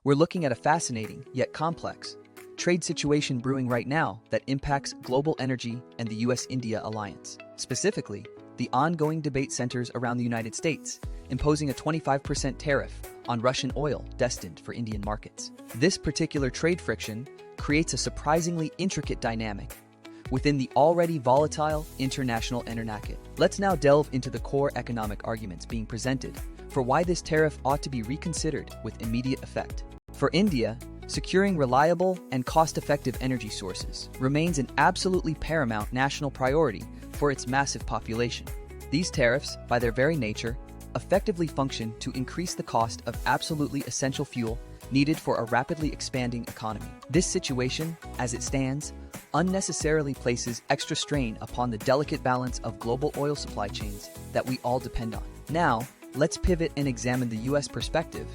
We're looking at a fascinating, yet complex, trade situation brewing right now that impacts global energy and the US-India alliance. Specifically, the ongoing debate centers around the United States, imposing a 25% tariff on Russian oil destined for Indian markets. This particular trade friction creates a surprisingly intricate dynamic within the already volatile international energy market. Let's now delve into the core economic arguments being presented for why this tariff ought to be reconsidered with immediate effect. For India, securing reliable and cost-effective energy sources remains an absolutely paramount national priority for its massive population. These tariffs, by their very nature, effectively function to increase the cost of absolutely essential fuel needed for a rapidly expanding economy. This situation, as it stands, unnecessarily places extra strain upon the delicate balance of global oil supply chains that we all depend on. Now, let's pivot and examine the US perspective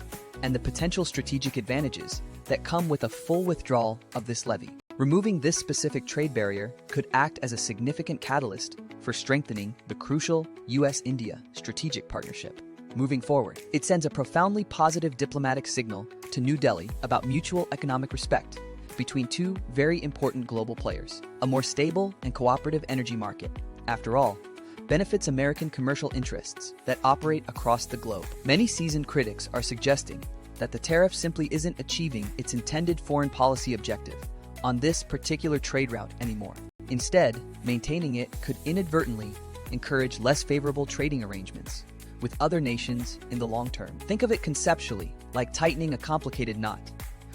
and the potential strategic advantages that come with a full withdrawal of this levy. Removing this specific trade barrier could act as a significant catalyst for strengthening the crucial US-India strategic partnership. Moving forward, it sends a profoundly positive diplomatic signal to New Delhi about mutual economic respect between two very important global players. A more stable and cooperative energy market, after all, benefits American commercial interests that operate across the globe. Many seasoned critics are suggesting that the tariff simply isn't achieving its intended foreign policy objective on this particular trade route anymore. Instead, maintaining it could inadvertently encourage less favorable trading arrangements with other nations in the long term. Think of it conceptually like tightening a complicated knot,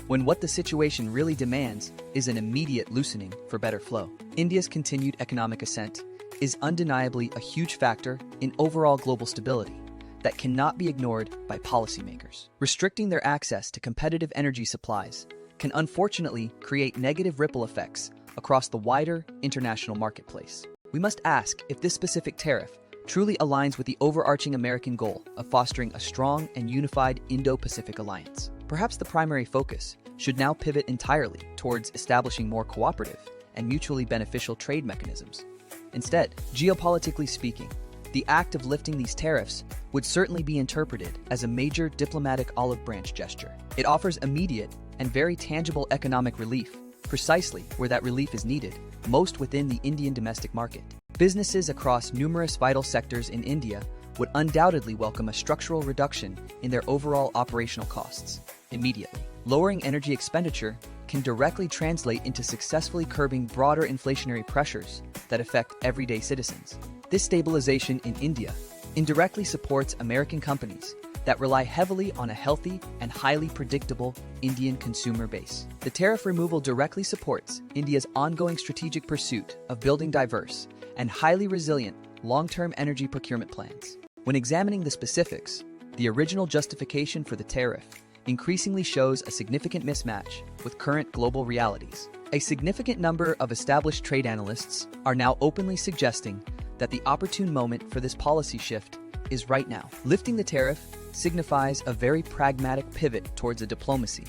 when what the situation really demands is an immediate loosening for better flow. India's continued economic ascent is undeniably a huge factor in overall global stability that cannot be ignored by policymakers. Restricting their access to competitive energy supplies can unfortunately create negative ripple effects across the wider international marketplace. We must ask if this specific tariff truly aligns with the overarching American goal of fostering a strong and unified Indo-Pacific alliance. Perhaps the primary focus should now pivot entirely towards establishing more cooperative and mutually beneficial trade mechanisms. Instead, geopolitically speaking, the act of lifting these tariffs would certainly be interpreted as a major diplomatic olive branch gesture. It offers immediate and very tangible economic relief, precisely where that relief is needed, most within the Indian domestic market. Businesses across numerous vital sectors in India would undoubtedly welcome a structural reduction in their overall operational costs immediately. Lowering energy expenditure can directly translate into successfully curbing broader inflationary pressures that affect everyday citizens. This stabilization in India indirectly supports American companies that rely heavily on a healthy and highly predictable Indian consumer base. The tariff removal directly supports India's ongoing strategic pursuit of building diverse and highly resilient long-term energy procurement plans. When examining the specifics, the original justification for the tariff increasingly shows a significant mismatch with current global realities. A significant number of established trade analysts are now openly suggesting that the opportune moment for this policy shift is right now. Lifting the tariff signifies a very pragmatic pivot towards a diplomacy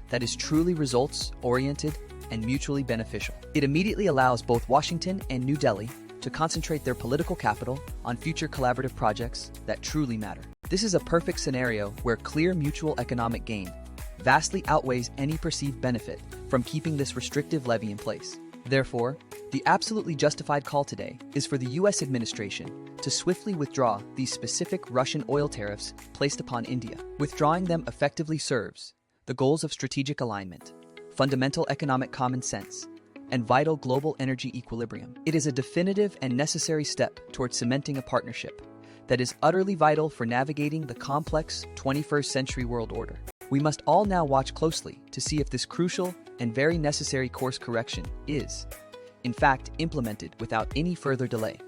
that is truly results-oriented and mutually beneficial. It immediately allows both Washington and New Delhi to concentrate their political capital on future collaborative projects that truly matter. This is a perfect scenario where clear mutual economic gain vastly outweighs any perceived benefit from keeping this restrictive levy in place. Therefore, the absolutely justified call today is for the US administration to swiftly withdraw these specific Russian oil tariffs placed upon India. Withdrawing them effectively serves the goals of strategic alignment, fundamental economic common sense, and vital global energy equilibrium. It is a definitive and necessary step towards cementing a partnership that is utterly vital for navigating the complex 21st century world order. We must all now watch closely to see if this crucial and very necessary course correction is, in fact, implemented without any further delay.